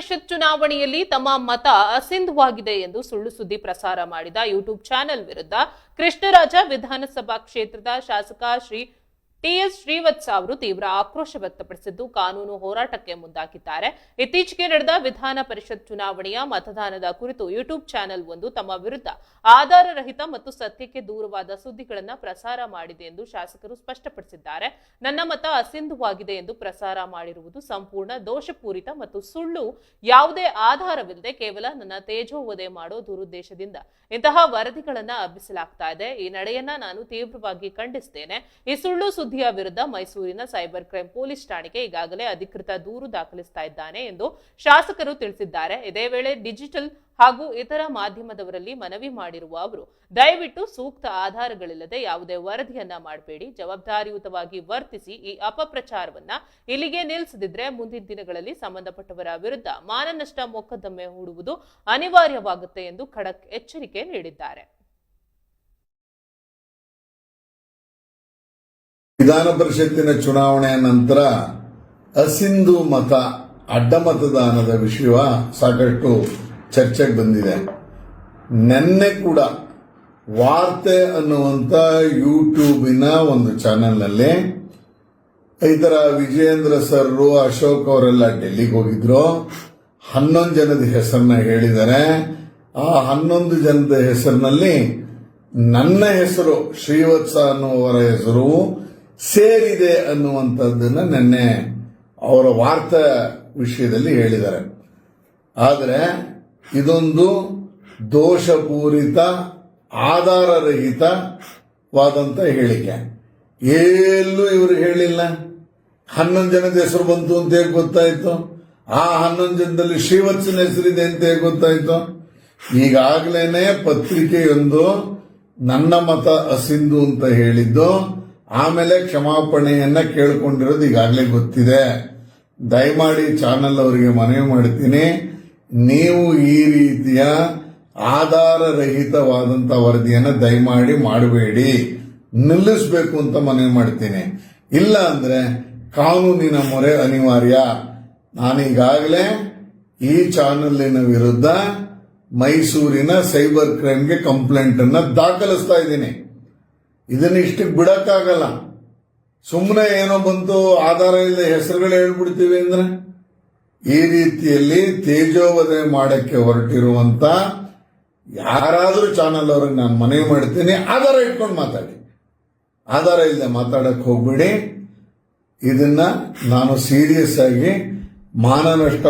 ಪರಿಷತ್ ಚುನಾವಣೆಯಲ್ಲಿ ತಮ್ಮ ಮತ ಅಸಿಂಧುವಾಗಿದೆ ಎಂದು ಸುಳ್ಳು ಸುದ್ದಿ ಪ್ರಸಾರ ಮಾಡಿದ ಯೂಟ್ಯೂಬ್ ಚಾನೆಲ್ ವಿರುದ್ಧ ಕೃಷ್ಣರಾಜ ವಿಧಾನಸಭಾ ಕ್ಷೇತ್ರದ ಶಾಸಕ ಶ್ರೀ ಟಿಎಸ್ ಶ್ರೀವತ್ಸ ಅವರು ತೀವ್ರ ಆಕ್ರೋಶ ವ್ಯಕ್ತಪಡಿಸಿದ್ದು ಕಾನೂನು ಹೋರಾಟಕ್ಕೆ ಮುಂದಾಗಿದ್ದಾರೆ. ಇತ್ತೀಚೆಗೆ ನಡೆದ ವಿಧಾನ ಪರಿಷತ್ ಚುನಾವಣೆಯ ಮತದಾನದ ಕುರಿತು ಯೂಟ್ಯೂಬ್ ಚಾನೆಲ್ ಒಂದು ತಮ್ಮ ವಿರುದ್ಧ ಆಧಾರರಹಿತ ಮತ್ತು ಸತ್ಯಕ್ಕೆ ದೂರವಾದ ಸುದ್ದಿಗಳನ್ನು ಪ್ರಸಾರ ಮಾಡಿದೆ ಎಂದು ಶಾಸಕರು ಸ್ಪಷ್ಟಪಡಿಸಿದ್ದಾರೆ. ನನ್ನ ಮತ ಅಸಿಂಧುವಾಗಿದೆ ಎಂದು ಪ್ರಸಾರ ಮಾಡಿರುವುದು ಸಂಪೂರ್ಣ ದೋಷಪೂರಿತ ಮತ್ತು ಸುಳ್ಳು. ಯಾವುದೇ ಆಧಾರವಿಲ್ಲದೆ ಕೇವಲ ನನ್ನ ತೇಜೋವಧೆ ಮಾಡೋ ದುರುದ್ದೇಶದಿಂದ ಇಂತಹ ವರದಿಗಳನ್ನು ಹಬ್ಬಿಸಲಾಗ್ತಾ ಇದೆ. ಈ ನಡೆಯನ್ನ ನಾನು ತೀವ್ರವಾಗಿ ಖಂಡಿಸುತ್ತೇನೆ. ಈ ಸುಳ್ಳು ಸುದ್ದಿಯ ವಿರುದ್ಧ ಮೈಸೂರಿನ ಸೈಬರ್ ಕ್ರೈಂ ಪೊಲೀಸ್ ಠಾಣೆಗೆ ಈಗಾಗಲೇ ಅಧಿಕೃತ ದೂರು ದಾಖಲಿಸ್ತಾ ಇದ್ದಾನೆ ಎಂದು ಶಾಸಕರು ತಿಳಿಸಿದ್ದಾರೆ. ಇದೇ ವೇಳೆ ಡಿಜಿಟಲ್ ಹಾಗೂ ಇತರ ಮಾಧ್ಯಮದವರಲ್ಲಿ ಮನವಿ ಮಾಡಿರುವ ಅವರು ದಯವಿಟ್ಟು ಸೂಕ್ತ ಆಧಾರಗಳಿಲ್ಲದೆ ಯಾವುದೇ ವರದಿಯನ್ನ ಮಾಡಬೇಡಿ, ಜವಾಬ್ದಾರಿಯುತವಾಗಿ ವರ್ತಿಸಿ. ಈ ಅಪಪ್ರಚಾರವನ್ನ ಇಲ್ಲಿಗೆ ನಿಲ್ಲಿಸದಿದ್ರೆ ಮುಂದಿನ ದಿನಗಳಲ್ಲಿ ಸಂಬಂಧಪಟ್ಟವರ ವಿರುದ್ಧ ಮಾನನಷ್ಟ ಮೊಕದ್ದಮೆ ಹೂಡುವುದು ಅನಿವಾರ್ಯವಾಗುತ್ತೆ ಎಂದು ಖಡಕ್ ಎಚ್ಚರಿಕೆ ನೀಡಿದ್ದಾರೆ. ವಿಧಾನ ಪರಿಷತ್ತಿನ ಚುನಾವಣೆಯ ನಂತರ ಅಸಿಂಧು ಮತ ಅಡ್ಡ ಮತದಾನದ ವಿಷಯ ಸಾಕಷ್ಟು ಚರ್ಚೆಗೆ ಬಂದಿದೆ. ನಿನ್ನೆ ಕೂಡ ವಾರ್ತೆ ಅನ್ನುವಂತ ಯೂಟ್ಯೂಬಿನ ಒಂದು ಚಾನೆಲ್ನಲ್ಲಿ ಈ ತರ ವಿಜಯೇಂದ್ರ ಸರ್ ಅಶೋಕ್ ಅವರೆಲ್ಲ ಡೆಲ್ಲಿಗೆ ಹೋಗಿದ್ರು. 11 ಜನದ ಹೆಸರನ್ನ ಹೇಳಿದ್ದಾರೆ. ಆ 11 ಜನದ ಹೆಸರಿನಲ್ಲಿ ನನ್ನ ಹೆಸರು ಶ್ರೀವತ್ಸ ಅನ್ನುವರ ಹೆಸರು ಸೇರಿದೆ ಅನ್ನುವಂಥದ್ದನ್ನ ನಿನ್ನೆ ಅವರ ವಾರ್ತಾ ವಿಷಯದಲ್ಲಿ ಹೇಳಿದ್ದಾರೆ. ಆದರೆ ಇದೊಂದು ದೋಷಪೂರಿತ ಆಧಾರರಹಿತವಾದಂತ ಹೇಳಿಕೆ. ಎಲ್ಲೂ ಇವರು ಹೇಳಿಲ್ಲ. 11 ಜನದ ಹೆಸರು ಬಂತು ಅಂತ ಹೇಗೆ ಗೊತ್ತಾಯ್ತು? ಆ 11 ಜನದಲ್ಲಿ ಶ್ರೀವತ್ಸನ ಹೆಸರಿದೆ ಅಂತ ಹೇಗೆ ಗೊತ್ತಾಯ್ತು? ಈಗಾಗಲೇ ಪತ್ರಿಕೆಯೊಂದು ನನ್ನ ಮತ ಅಸಿಂಧು ಅಂತ ಹೇಳಿದ್ದು, ಆಮೇಲೆ ಕ್ಷಮಾಪಣೆಯನ್ನ ಕೇಳಿಕೊಂಡಿರೋದು ಈಗಾಗಲೇ ಗೊತ್ತಿದೆ. ದಯಮಾಡಿ ಚಾನೆಲ್ ಅವರಿಗೆ ಮನವಿ ಮಾಡ್ತೀನಿ, ನೀವು ಈ ರೀತಿಯ ಆಧಾರರಹಿತವಾದಂತ ವರದಿಯನ್ನ ದಯಮಾಡಿ ಮಾಡಬೇಡಿ, ನಿಲ್ಲಿಸಬೇಕು ಅಂತ ಮನವಿ ಮಾಡ್ತೀನಿ. ಇಲ್ಲ ಅಂದ್ರೆ ಕಾನೂನಿನ ಮೊರೆ ಅನಿವಾರ್ಯ. ನಾನೀಗಾಗಲೇ ಈ ಚಾನೆಲ್ಲಿನ ವಿರುದ್ಧ ಮೈಸೂರಿನ ಸೈಬರ್ ಕ್ರೈಮ್ಗೆ ಕಂಪ್ಲೇಂಟ್ ಅನ್ನ ದಾಖಲಿಸ್ತಾ ಇದ್ದೀನಿ. ಇದನ್ನ ಇಷ್ಟಕ್ಕೆ ಬಿಡಕ್ಕಾಗಲ್ಲ. ಸುಮ್ಮನೆ ಏನೋ ಬಂತು ಆಧಾರ ಇಲ್ಲದೆ ಹೆಸರುಗಳು ಹೇಳ್ಬಿಡ್ತೀವಿ ಅಂದ್ರೆ ಈ ರೀತಿಯಲ್ಲಿ ತೇಜೋವಧೆ ಮಾಡಕ್ಕೆ ಹೊರಟಿರುವಂತ ಯಾರಾದರೂ ಚಾನೆಲ್ ಅವ್ರಿಗೆ ನಾನು ಮನವಿ ಮಾಡ್ತೀನಿ, ಆಧಾರ ಇಟ್ಕೊಂಡು ಮಾತಾಡಿ. ಆಧಾರ ಇಲ್ಲದೆ ಮಾತಾಡಕ್ಕೆ ಹೋಗ್ಬಿಡಿ. ಇದನ್ನ ನಾನು ಸೀರಿಯಸ್ ಆಗಿ ಮಾನನಷ್ಟ